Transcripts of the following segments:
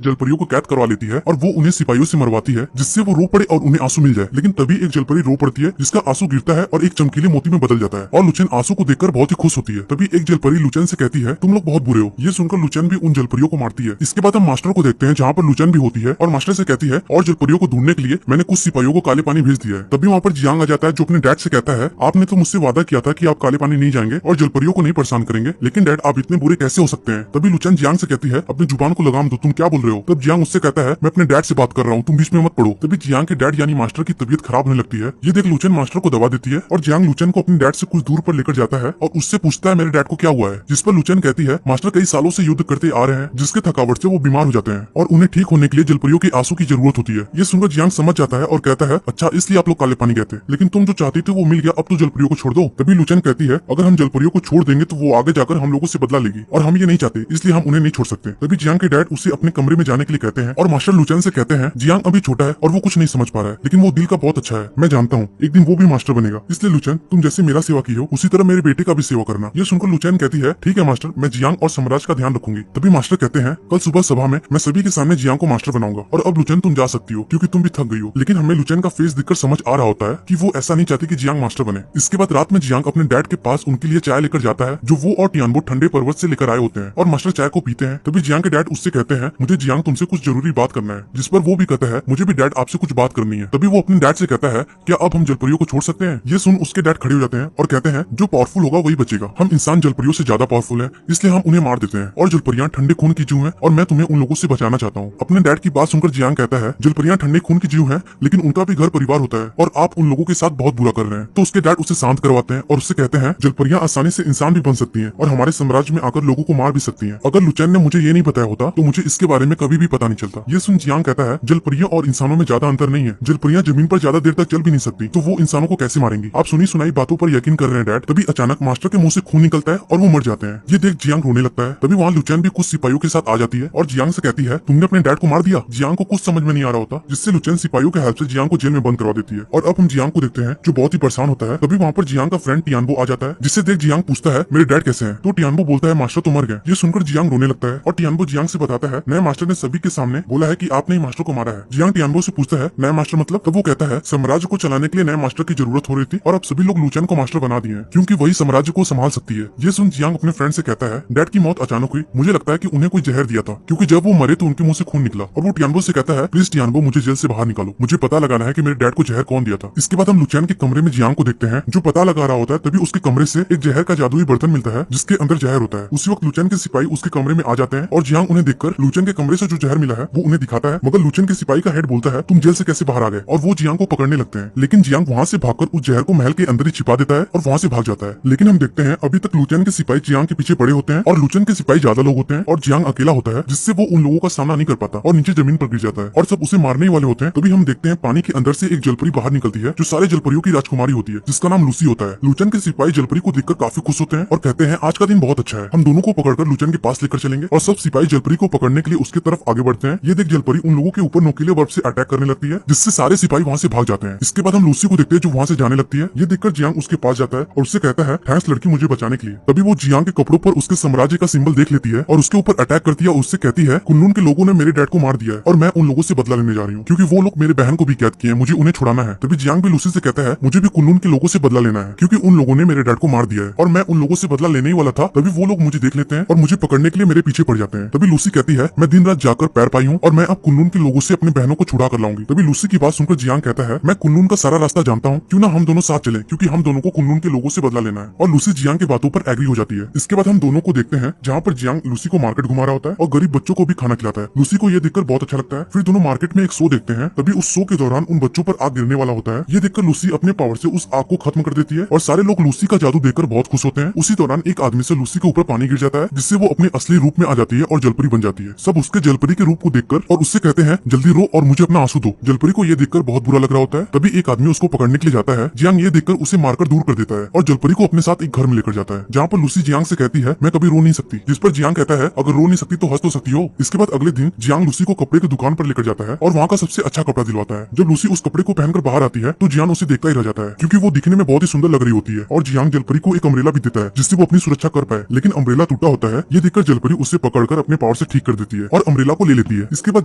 जलपरियों को कैद करवा लेती है और वो उन्हें सिपाहियों से मरवाती है जिससे वो रो पड़े और उन्हें आंसू मिल जाए। लेकिन तभी एक जलपरी रो पड़ती है जिसका आंसू गिरता है और एक चमकीले मोती में बदल जाता है और लुचेन आंसू को देखकर बहुत ही खुश होती है। तभी एक जलपरी लुचेन से कहती है तुम लोग बहुत बुरे हो। ये सुनकर लुचेन भी उन जलपरियों को मारती है। इसके बाद हम मास्टर को देखते हैं जहाँ पर लुचेन भी होती है और मास्टर से कहती है और जलपरियों को ढूंढने के लिए मैंने कुछ सिपाहियों को काले पानी भेज दिया है। तभी वहाँ पर जियांग आ जाता है जो अपने डैड से कहता है आपने तो मुझसे वादा किया था कि आप काले पानी नहीं जाएंगे और जलपरियों को नहीं परेशान करेंगे, लेकिन डैड आप इतने बुरे कैसे हो सकते हैं। तभी लुचेन जियांग से कहती है अपनी जुबान को लगाम दो, तुम क्या बोल रहे हो। तब जियांग उससे कहता है मैं अपने डैड से बात कर रहा हूँ, तुम बीच में मत पड़ो। तभी जियांग के डैड यानी मास्टर की तबीयत खराब होने लगती है। ये देख लुचेन मास्टर को दवा देती है और जियांग लुचेन को अपने डैड से कुछ दूर पर लेकर जाता है और उससे पूछता है मेरे डैड को क्या हुआ है। जिस पर लुचेन कहती है मास्टर कई सालों से युद्ध करते आ रहे हैं जिसके थकावट से वो बीमार हो जाते हैं और उन्हें ठीक होने के लिए जलपरियों के आंसू की जरूरत होती है। ये सुनकर जियांग समझ जाता है और कहता है अच्छा इसलिए आप लोग काले पानी कहते, लेकिन तुम जो चाहती थे वो मिल गया, अब तो जलपरियों को छोड़ दो। तभी लुचेन कहती है अगर हम जलपरियों को छोड़ देंगे तो वो आगे जाकर हम लोगों से बदला लेगी और हम ये नहीं चाहते, इसलिए हम उन्हें नहीं छोड़ सकते। तभी जियांग के डैड उसे अपने कमरे में जाने के लिए कहते हैं और मास्टर लुचेन से कहते हैं जियांग अभी छोटा है और वो कुछ नहीं समझ पा रहा है, लेकिन वो दिल का बहुत अच्छा है, मैं जानता हूँ एक दिन वो भी मास्टर बनेगा, इसलिए लुचेन तुम जैसे मेरा सेवा की हो उसी तरह मेरे बेटे का भी सेवा करना। ये सुनकर लुचेन कहती है ठीक है मास्टर, मैं जियांग और साम्राज्य का ध्यान रखूंगी। तभी मास्टर कहते हैं कल सुबह सभा में मैं सभी के सामने जियांग को मास्टर बनाऊंगा और अब लुचेन तुम जा सकती हो क्योंकि तुम भी थक गई हो। लेकिन हमें लुचेन का फेस देखकर समझ आ रहा होता है कि वो ऐसा नहीं चाहती कि जियांग मास्टर बने। इसके बाद रात में जियांग अपने डैड के पास उनके लिए चाय लेकर जाता है जो वो और टियानबो ठंडे पर्वत से लेकर आए होते हैं और मास्टर चाय को पीते हैं। तभी जियांग के डैड उससे कहते हैं मुझे जियांग तुमसे कुछ जरूरी बात करना है, जिस पर वो भी कहता है मुझे भी डैड आपसे कुछ बात करनी है। तभी वो अपने डैड से कहता है क्या अब हम जलपरियों को छोड़ सकते हैं। ये सुन उसके डैड खड़े हो जाते हैं और कहते हैं जो पावरफुल होगा वही बचेगा, हम इंसान जलपरियों से ज्यादा पावरफुल हैं इसलिए हम उन्हें मार देते हैं और जलपरियां ठंडे खून की जीव हैं और मैं तुम्हें उन लोगों से बचाना चाहता हूँ। अपने डैड की बात सुनकर जियांग कहता है जलपरियां ठंडे खून की जीव हैं लेकिन उनका भी घर परिवार होता है और आप उन लोगों के साथ बहुत बुरा कर रहे हैं। तो उसके डैड उसे शांत करवाते हैं और उससे कहते हैं जलपरियां आसानी से इंसान भी बन सकती हैं और हमारे साम्राज्य में आकर लोगों को मार भी सकती हैं। अगर लुचेन ने मुझे ये नहीं बताया होता तो मुझे इसके बारे में कभी भी पता नहीं चलता। ये सुन जियांग कहता है जलपरियों और इंसानों में ज्यादा अंतर नहीं है, जलपरियां जमीन पर ज्यादा देर तक चल भी नहीं सकती तो वो इंसानों को कैसे मारेंगी। आप सुनी सुनाई बातों पर यकीन कर रहे हैं डैड। तभी अचानक मास्टर के मुंह से खून निकलता है और वो मर जाते हैं। ये देख जियांग रोने लगता है। तभी वहाँ लुचेन भी कुछ सिपाहियों के साथ आ जाती है और जियांग से कहती है तुमने अपने डैड को मार दिया। जियांग को कुछ समझ में नहीं आ रहा होता जिससे लुचेन सिपाहियों के हेल्प से जियांग को जेल में बंद करवा देती है और अब हम जियांग को देखते हैं जो बहुत ही परेशान होता है। तभी वहाँ पर जियांग का फ्रेंड टियानबो आ जाता है जिससे देख जियांग पूछता है मेरे डैड कैसे हैं। तो टियानबो बोलता है मास्टर तो मर गए। ये सुनकर जियांग रोने लगता है और टियानबो जियांग से बताता है नए मास्टर ने सभी के सामने बोला है कि आपने ही मास्टर को मारा है। जियांग टियानबो से पूछता है नया मास्टर मतलब। तब वो कहता है साम्राज्य को चलाने के लिए नए मास्टर की जरूरत हो रही थी और अब सभी लोग लुचेन को मास्टर बना दिए हैं क्योंकि वही साम्राज्य को संभाल सकती है। ये सुन जियांग अपने फ्रेंड से कहता है डैड की मौत अचानक हुई, मुझे लगता है कि उन्हें कोई जहर दिया था क्योंकि जब वो मरे तो उनके मुंह से खून निकला। और वो टियानबो से कहता है प्लीज टियानबो मुझे जेल से बाहर निकालो, मुझे पता लगाना है कि मेरे डैड को जहर कौन दिया था। इसके बाद हम लुचेन के कमरे में जियांग को देखते हैं जो पता लगा रहा होता है। तभी उसके कमरे से एक जहर का जादुई बर्तन मिलता है जिसके अंदर जहर होता है। उसी वक्त लुचेन के सिपाही उसके कमरे में आ जाते हैं और जियांग उन्हें देखकर लुचेन के कमरे से जो जहर मिला है वो उन्हें दिखाता है, मगर लुचेन के सिपाही का हेड बोलता है तुम जेल से कैसे बाहर आ गए और वो जियांग को पकड़ने लगते हैं। लेकिन जियांग वहाँ से भागकर उस जहर को महल के अंदर ही छिपा देता है और वहाँ से भाग जाता है। लेकिन हम देखते हैं अभी तक लुचेन के सिपाही जियांग के पीछे पड़े होते हैं और लुचेन के सिपाही ज्यादा लोग होते हैं और जियांग अकेला होता है जिससे वो उन लोगों का सामना नहीं कर पाता और नीचे जमीन पर गिर जाता है और सब उसे मारने वाले होते हैं। तभी हम देखते हैं पानी के अंदर से एक जलपरी बाहर निकलती है जो सारे जलपरियों की राजकुमारी होती है जिसका नाम लूसी होता है। लुचेन के सिपाही जलपरी को देखकर काफी खुश होते हैं और कहते हैं आज का दिन बहुत अच्छा है, हम दोनों को पकड़कर लुचेन के पास लेकर चलेंगे और सब सिपाही जलपरी को पकड़ने के लिए उसके तरफ आगे बढ़ते हैं। ये देख जलपरी उन लोगों के ऊपर नोकीले बर्फ से अटैक करने लगती है जिससे सारे सिपाही वहाँ से भाग जाते हैं। इसके बाद हम लूसी को देखते हैं जो वहाँ से जाने लगती है। ये देखकर जियांग उसके पास जाता है और उससे कहता है थैंक्स लड़की मुझे बचाने के लिए। तभी वो जियांग के कपड़ों पर उसके साम्राज्य का सिंबल देख लेती है और उसके ऊपर अटैक करती है और उससे कहती है कुनलुन के लोगों ने मेरे डैड को मार दिया है और मैं उन लोगों से बदला लेने जा रही हूँ क्योंकि वो लोग मेरे बहन को भी कैद किए हैं, मुझे उन्हें छुड़ाना है। तभी जियांग भी लूसी से कहता है मुझे भी कुनलुन के लोगों से बदला लेना है क्योंकि उन लोगों ने मेरे डैड को मार दिया है और मैं उन लोगों से बदला लेने ही वाला था। तभी वो लोग मुझे देख लेते हैं और मुझे पकड़ने के लिए मेरे पीछे पड़ जाते हैं। तभी लूसी कहती है मैं दिन रात जाकर पैर पाई हूँ और मैं अब कुनलुन के लोगों से अपने बहनों को छुड़ा कर लाऊंगी। तभी लूसी की बात सुनकर जियांग कहता है मैं कुनलुन का सारा रास्ता जानता हूँ, क्यों ना हम दोनों साथ चले क्योंकि हम दोनों को कुनलुन के लोगों से बदला लेना है। और लूसी जियांग की बातों पर एग्री हो जाती है। इसके बाद हम दोनों को देखते हैं जहाँ पर जियांग लूसी को मार्केट घुमा रहा होता है और गरीब बच्चों को भी खाना खिलाता है। लूसी को ये देखकर बहुत अच्छा लगता है। फिर दोनों मार्केट में एक शो देखते हैं। तभी उस शो के दौरान उन बच्चों पर आग गिरने वाला होता है। ये देखकर लूसी अपने पावर से उस आग को खत्म कर देती है और सारे लोग लूसी का जादू देखकर बहुत खुश होते हैं। उसी दौरान एक आदमी से लूसी के ऊपर पानी गिर जाता है जिससे वो अपने असली रूप में आ जाती है और जलपरी बन जाती है। सब उसके जलपरी के रूप को देखकर और उससे कहते हैं जल्दी रो और मुझे अपना आंसू दो। जलपरी को ये देखकर बहुत बुरा लग रहा होता है। तभी एक आदमी उसको पकड़ने के लिए जाता है। जियांग ये देखकर उसे मारकर दूर कर देता है और जलपरी को अपने साथ एक घर में लेकर जाता है जहाँ पर लूसी जियांग से कहती है मैं कभी रो नहीं सकती, जिस पर जियांग कहता है अगर रो नहीं सकती तो हंस तो सकती हो। इसके बाद अगले दिन जियांग लूसी को कपड़े की दुकान पर लेकर जाता है और वहाँ का सबसे अच्छा कपड़ा दिलवाता है। जब लूसी उस कपड़े को पहनकर बाहर आती है तो जियांग उसे देखता ही रह जाता है क्योंकि वो दिखने में बहुत ही सुंदर लग रही होती है। और जियांग जलपरी को एक अम्ब्रेला भी देता है जिससे वो अपनी सुरक्षा कर पाए, लेकिन अम्ब्रेला टूटा होता है। ये देखकर जलपरी उसे पकड़कर अपने पावर से ठीक कर देती है और और अम्ब्रेला को ले लेती है। इसके बाद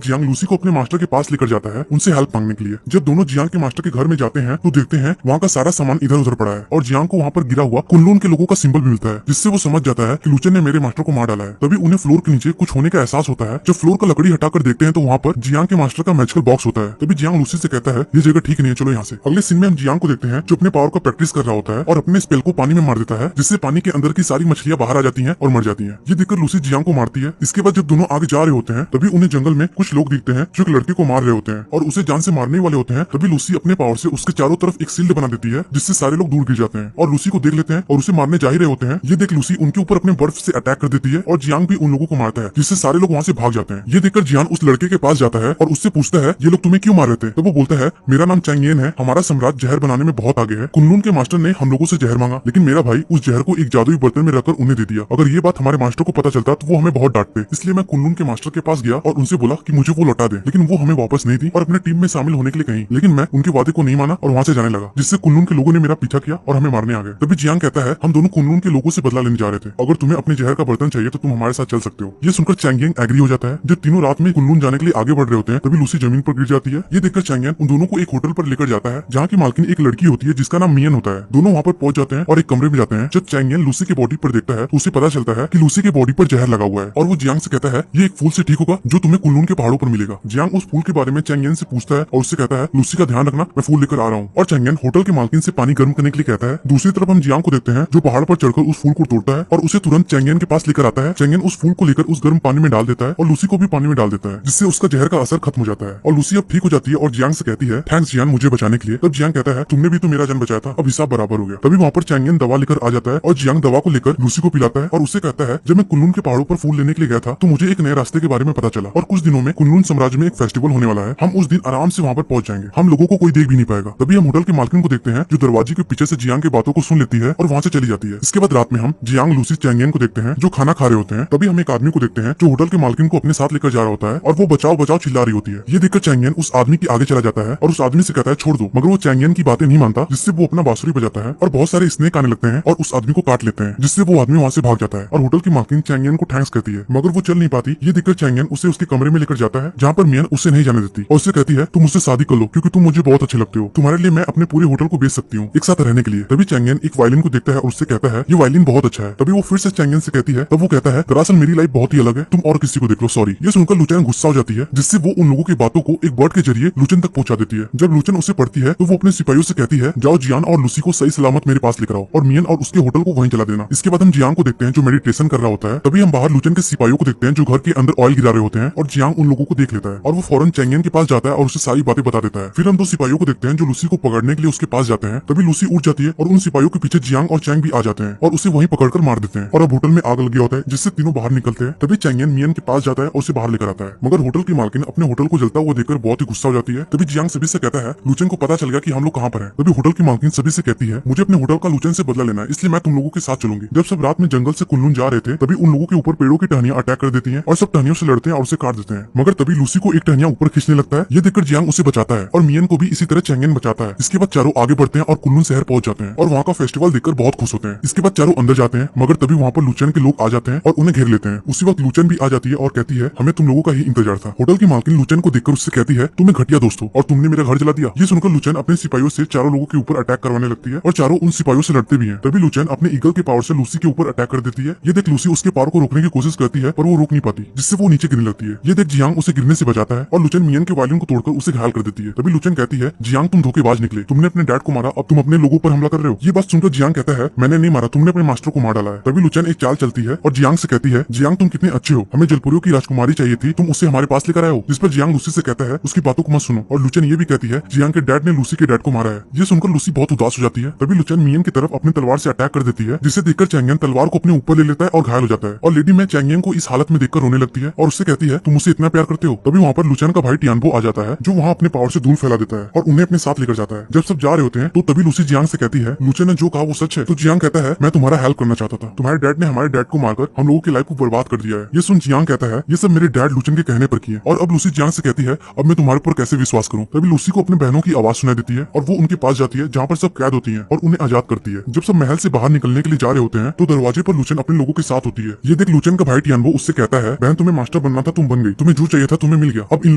जियांग लूसी को अपने मास्टर के पास लेकर जाता है उनसे हेल्प मांगने के लिए। जब दोनों जियांग के मास्टर के घर में जाते हैं तो देखते हैं वहाँ का सारा सामान इधर उधर पड़ा है और जियांग को वहाँ पर गिरा हुआ कुनलून के लोगों का सिंबल भी मिलता है, जिससे वो समझ जाता है कि लुचेन ने मेरे मास्टर को मार डाला है। तभी उन्हें फ्लोर के नीचे कुछ होने का एहसास होता है। जब फ्लोर का लकड़ी हटाकर देखते हैं तो वहाँ पर जियांग के मास्टर का मैजिकल बॉक्स होता है। तभी जियांग लूसी से कहता है ये जगह ठीक नहीं है, चलो यहाँ से। अगले सीन में हम जियांग को देखते हैं जो अपने पावर का प्रैक्टिस कर रहा होता है और अपने स्पेल को पानी में मार देता है, जिससे पानी के अंदर की सारी मछलियां बाहर आ जाती हैं और मर जाती हैं। ये देखकर लूसी जियांग को मारती है। इसके बाद जब दोनों आगे जा रहे होते हैं तभी उन्हें जंगल में कुछ लोग दिखते हैं जो एक लड़के को मार रहे होते हैं और उसे जान से मारने वाले होते हैं। तभी लूसी अपने पावर से उसके चारों तरफ एक शील्ड बना देती है, जिससे सारे लोग दूर गिर जाते हैं और लूसी को देख लेते हैं और उसे मारने जा ही रहे होते हैं। ये देख लूसी उनके ऊपर अपने बर्फ से अटैक कर देती है और जियांग भी उन लोगों को मारता है, जिससे सारे लोग वहाँ से भाग जाते हैं। ये देखकर जियांग उस लड़के के पास जाता है और उससे पूछता है ये लोग तुम्हें क्यों मार रहे थे। तो वो बोलता है मेरा नाम चैंगियन है, हमारा सम्राट जहर बनाने में बहुत आगे है। कुनलून के मास्टर ने हम लोगों से जहर मांगा, लेकिन मेरा भाई उस जहर को एक जादुई बर्तन में रखकर उन्हें दे दिया। अगर ये बात हमारे मास्टर को पता चलता तो वो हमें बहुत डांटते, इसलिए मैं कुनलून के मास्टर के पास गया और उनसे बोला कि मुझे वो लौटा दे, लेकिन वो हमें वापस नहीं दी और अपने टीम में शामिल होने के लिए कहीं। लेकिन मैं उनके वादे को नहीं माना और वहाँ से जाने लगा, जिससे कुनलून के लोगों ने मेरा पीछा किया और हमें मारने आ गए। तभी जियांग कहता है हम दोनों कुनलून के लोगों से बदला लेने जा रहे थे, अगर तुम्हें अपने जहर का बर्तन चाहिए तो तुम हमारे साथ चल सकते हो। ये सुनकर चैंगियन एग्री हो जाता है। जब तीनों रात में कुनलून जाने के लिए आगे बढ़ रहे होते हैं तभी लूसी जमीन पर गिर जाती है। ये देखकर चैंगियन उन दोनों को एक होटल पर लेकर जाता है जहाँ की मालकिन एक लड़की होती है जिसका नाम मियन होता है। दोनों वहाँ पर पहुंच जाते हैं और एक कमरे में जाते हैं। जब चैंगियन लूसी की बॉडी पर देखता है तो उसे पता चलता है कि लूसी की बॉडी पर जहर लगा हुआ है और वो जियांग से कहता है ये एक फूल से ठीक होगा जो तुम्हें कुनलून के पहाड़ों पर मिलेगा। जियांग उस फूल के बारे में चैंगियन से पूछता है और उससे कहता है लूसी का ध्यान रखना, मैं फूल लेकर आ रहा हूँ। और चैंगियन होटल के मालकिन से पानी गर्म करने के लिए कहता है। दूसरी तरफ हम जियांग को देखते हैं जो पहाड़ पर चढ़कर उस फूल को तोड़ता है और उसे तुरंत चैंगियन के पास लेकर आता है। चैंगियन उस फूल को लेकर उस गर्म पानी में डाल देता है और लूसी को भी पानी में डाल देता है, जिससे उसका जहर का असर खत्म हो जाता है और लूसी अब ठीक हो जाती है और जियांग से कहती है थैंक्स जियांग मुझे बचाने के लिए। तब जियांग कहता है तुमने भी तो मेरा जान बचाया था, अब हिसाब बराबर हो गया। तभी वहाँ पर चैंगियन दवा लेकर आ जाता है और जियांग दवा को लेकर लूसी को पिलाता है और उससे कहता है जब मैं कुनलून के पहाड़ों पर फूल लेने के लिए गया था तो मुझे एक नए रास्ते के बारे में पता चला और कुछ दिनों में कुनलून साम्राज्य में एक फेस्टिवल होने वाला है, हम उस दिन आराम से वहाँ पर पहुंच जाएंगे, हम लोगों को कोई देख भी नहीं पाएगा। तभी हम होटल के मालकिन को देखते हैं जो दरवाजे के पीछे से जियांग की बातों को सुन लेती है और वहाँ से चली जाती है। इसके बाद रात में हम जियांग लूसी चैंगियन को देखते हैं जो खाना खा रहे होते हैं। तभी हम एक आदमी को देखते हैं जो होटल के मालकिन को अपने साथ लेकर जा रहा होता है और वो बचाओ बचाओ चिल्ला रही होती है। ये देखकर चैंगियन उस आदमी के आगे चला जाता है और उस आदमी से कहता है छोड़ दो, मगर वो चैंगियन की बातें नहीं मानता, जिससे वो अपना बांसुरी बजाता है और बहुत सारे स्नेक आने लगते हैं और उस आदमी को काट लेते हैं, जिससे वो आदमी वहाँ से भाग जाता है और होटल की मालकिन चैंगियन को थैंक्स कहती है, मगर वो चल नहीं पाती। ये देखकर चैंगियन उसे उसके कमरे में लेकर जाता है जहाँ पर मियन उसे नहीं जाने देती और उससे कहती है तुम मुझसे शादी कर लो क्योंकि तुम मुझे बहुत अच्छे लगते हो, तुम्हारे लिए मैं अपने पूरे होटल को बेच सकती हूँ एक साथ रहने के लिए। तभी चैंगियन एक वायलिन को देखता है और उससे कहता है ये वायलिन बहुत अच्छा है। तभी वो फिर से चैंगियन से कहती है, तब वो कहता है दरअसल मेरी लाइफ बहुत ही अलग है, तुम और किसी को देख लो, सॉरी। ये सुनकर लुचेन गुस्सा हो जाती है, जिससे वो उन लोगों की बातों को एक बर्ड के जरिए लुचेन तक पहुंचा देती है। जब लुचेन उसे पढ़ती है तो वो अपने सिपाहियों से कहती है जाओ जियान और लूसी को सही सलामत मेरे पास लेकर आओ और मियन और उसके होटल को वहीं चला देना। इसके बाद हम जियांग को देखते हैं जो मेडिटेशन कर रहा होता है। तभी हम बाहर लुचेन के सिपाहियों को देखते हैं जो घर के अंदर ऑयल गिरा रहे होते हैं और जियांग उन लोगों को देख लेता है और वो फौरन चैंगियन के पास जाता है और उसे सारी बातें बता देता है। फिर हम दो सिपाहियों को देखते हैं जो लूसी को पकड़ने के लिए उसके पास जाते हैं। तभी लूसी उठ जाती है और उन सिपाहियों के पीछे जियांग और चैंग भी आ जाते हैं और उसे वहीं पकड़कर मार देते हैं और अब होटल में आग लग गया होता है, जिससे तीनों बाहर निकलते हैं। तभी चैंगियन मियन के पास जाता है और उसे बाहर लेकर आता है, मगर होटल की मालकिन अपने होटल को जलता हुआ देखकर बहुत ही गुस्सा हो जाती है। तभी जियांग सभी से कहता है लुचेन को पता चल गया कि हम लोग कहाँ पर हैं। तभी होटल की मालकिन सभी से कहती है मुझे अपने होटल का लुचेन से बदला लेना है, इसलिए मैं तुम लोगों के साथ चलूंगी। जब सब रात में जंगल से कुनलून जा रहे थे तभी उन लोगों के ऊपर पेड़ों की टहनियां अटैक कर देती हैं और सब टहनियों से लड़ते हैं और उसे काट देते हैं, मगर तभी लूसी को एक टहनिया ऊपर खींचने लगता है। ये देखकर जियांग उसे बचाता है और मियन को भी इसी तरह चैंगियन बचाता है। इसके बाद चारों आगे बढ़ते हैं और कुनलून शहर पहुंच जाते हैं और वहाँ का फेस्टिवल देखकर बहुत खुश होते हैं। इसके बाद चारों अंदर जाते हैं, मगर तभी वहाँ पर लुचेन के लोग आ जाते हैं और उन्हें घेर लेते हैं। उसी वक्त लुचेन भी आ जाती है और कहती है हमें तुम लोगों का ही इंतजार था। होटल की मालकिन लुचेन को देखकर उससे कहती है तुम्हें घटिया दोस्त हो और तुमने मेरा घर जला दिया। ये सुनकर लुचेन अपने सिपाहियों से चारों लोगों के ऊपर अटैक करवाने लगती है और चारों उन सिपाहियों से लड़ते भी हैं। तभी लुचेन अपने ईगल के पावर से लूसी के ऊपर अटैक कर देती है। ये देख लूसी उसके पावर को रोकने की कोशिश करती है पर वो रोक नहीं पाती, जिससे वो नीचे गिरने लगती है। ये देख जियांग उसे गिरने से बचाता है और लुचेन मियन के वायलिन को तोड़कर उसे घायल कर देती है। तभी लुचेन कहती है जियांग तुम धोखेबाज निकले, तुमने अपने डैड को मारा, अब तुम अपने लोगों पर हमला कर रहे हो। ये बात सुनकर जियांग कहता है मैंने नहीं मारा, तुमने अपने मास्टर को मार डाला है। तभी लुचेन एक चाल चलती है और जियांग से कहती है जियांग तुम कितने अच्छे हो, हमें जलपुरियों की राजकुमारी चाहिए थी, तुम उसे हमारे पास लेकर आए हो। जिस पर जियांग लूसी से कहता है उसकी बातों को मत सुनो और लुचेन ये भी कहती है जियांग के डैड ने लूसी के डैड को मारा है। ये सुनकर लूसी बहुत उदास हो जाती है। तभी लुचेन मियन की तरफ अपनी तलवार से अटैक कर देती है, जिसे देखकर चैंगियन तलवार को अपने ऊपर ले लेता है और घायल हो जाता है और लेडी में चैंगियन को इस हालत में देखकर रोने लगती है और उससे कहती है तुम मुझसे इतना प्यार करते हो। तभी वहाँ पर लुचेन का भाई टियानबो आ जाता है जो वहाँ अपने पावर से धूल फैला देता है और उन्हें अपने साथ लेकर जाता है। जब सब जा रहे होते हैं तो तभी लूसी जियांग से कहती है लुचेन ने जो कहा वो सच है। तो जियांग कहता है मैं तुम्हारा हेल्प करना चाहता था, तुम्हारे डैड ने हमारे डैड को मारकर हम लोगों की लाइफ को बर्बाद कर दिया है। ये सुन जियांग कहता है ये सब मेरे डैड लुचेन के कहने पर किए। और अब लूसी जियांग से कहती है अब मैं तुम्हारे ऊपर कैसे विश्वास करूं। तभी लूसी को अपने बहनों की आवाज सुनाई देती है और वो उनके पास जाती है जहाँ पर सब कैद होती है और उन्हें आजाद करती है। जब सब महल से बाहर निकलने के लिए जा रहे होते हैं तो दरवाजे पर लुचेन अपने लोगों के साथ होती है। ये देख लुचेन का भाई टियानबो उससे कहता है बहन तुम्हें मास्टर बनना था तुम बन गई, तुम्हें जो चाहिए था तुम्हें मिल गया, अब इन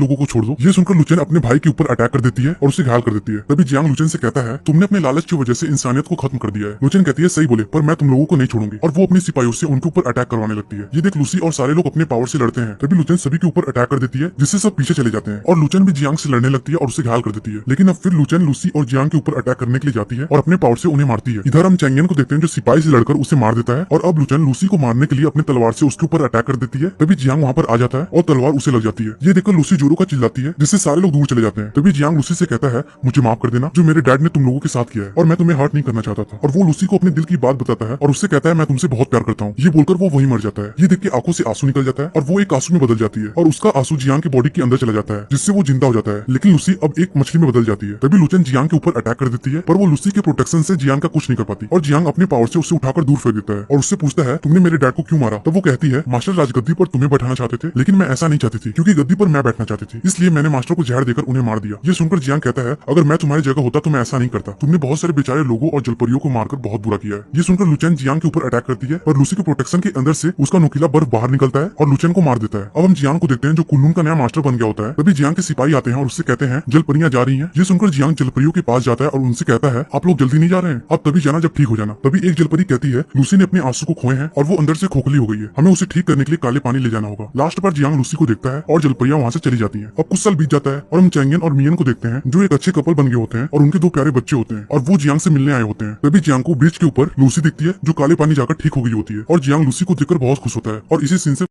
लोगों को छोड़ दो। ये सुनकर लुचेन अपने भाई के ऊपर अटैक कर देती है और उसे घायल कर देती है। तभी जियांग लुचेन से कहता है तुमने अपने लालच की वजह से इंसानियत को खत्म कर दिया है। लुचेन कहती है सही बोले, पर मैं तुम लोगों को नहीं छोड़ूंगी, और वो अपनी सिपाहियों से उनके ऊपर अटैक करवाने लगती है। ये देख लूसी और सारे लोग अपने पावर से लड़ते हैं। तभी लुचेन सभी के ऊपर अटैक कर देती है, जिससे सब पीछे चले जाते हैं और लुचेन भी जियांग से लड़ने लगती है और उसे घायल कर देती है। लेकिन अब फिर लुचेन लूसी और जियांग के ऊपर अटैक करने के लिए जाती है और अपने पावर से उन्हें मारती है। इधर हम चैंगियन को देखते हैं जो सिपाही से लड़कर उसे मार देता है, और अब लुचेन लूसी को मारने के लिए अपनी तलवार से उसके ऊपर अटैक कर देती है। तभी जियांग वहाँ पर आ जाता है और तलवार उसे लग जाती है। ये देखकर लूसी जोरों का चिल्लाती है, जिससे सारे लोग दूर चले जाते हैं। तभी जियांग लूसी से कहता है मुझे माफ कर देना, जो मेरे डैड ने तुम लोगों के साथ किया है, और मैं तुम्हें हर्ट नहीं करना चाहता था। और वो लूसी को अपने दिल की बात बताता है और उससे कहता है मैं तुमसे बहुत प्यार करता हूँ। ये बोलकर वो वहीं मर जाता है। ये देख के आंखों से आंसू निकल जाता है और वो एक आंसू में बदल जाती है, और उसका आंसू जियांग की बॉडी के अंदर चला जाता है, जिससे वो जिंदा हो जाता है। लेकिन लूसी अब एक मछली में बदल जाती है। तभी लुचेन जियांग के ऊपर अटैक कर देती है, पर वो लूसी के प्रोटेक्शन से जियांग का कुछ नहीं कर पाती, और जियांग अपने पावर से उसे उठाकर दूर फेंक देता है और उससे पूछता है तुमने मेरे डैड को क्यों मारा। तब वो कहती है मास्टर राजगद्दी पर तुम्हें बैठाना चाहते थे, लेकिन मैं ऐसा नहीं चाहती थी, क्योंकि गद्दी पर मैं बैठना चाहती थी, इसलिए मैंने मास्टर को जहर देकर उन्हें मार दिया। ये सुनकर जियांग कहता है अगर मैं तुम्हारी जगह होता तो मैं ऐसा नहीं करता, तुमने बहुत सारे बेचारे लोगों और जलपरियों को मारकर बहुत बुरा किया है। ये सुनकर लुचेन जियांग के ऊपर अटैक करती है, पर लूसी के प्रोटेक्शन के अंदर से उसका नुकीला बर्फ बाहर निकलता है और लुचेन को मार देता है। अब हम जियांग को देखते हैं जो कुनलुन का नया मास्टर बन गया होता है। तभी जियांग के सिपाही आते हैं और उससे कहते हैं जलपरियां जा रही हैं। ये सुनकर जियांग जलपरियों के पास जाता है और उनसे कहता है आप लोग जल्दी नहीं जा रहे हैं, अब तभी जाना जब ठीक हो जाना। तभी एक जलपरी कहती है लूसी ने अपने आंसू को खोए हैं और वो अंदर से खोखली हो गई है, हमें उसे ठीक करने के लिए काले पानी ले जाना होगा। लास्ट पर जियांग लूसी को देखता है और जलपरियां वहाँ से चली जाती है। अब कुछ साल बीत जाता है और हम चैंगियन और मियन को देखते हैं जो एक अच्छे कपल बन गए होते हैं और उनके दो प्यारे बच्चे होते हैं, और वो जियांग से मिलने आए होते हैं। तभी जियांग को ब्रिज के ऊपर लूसी दिखती है जो काले पानी जाकर ठीक हो गई होती है, और जियांग लूसी को देखकर बहुत खुश होता है। और इसी सीन से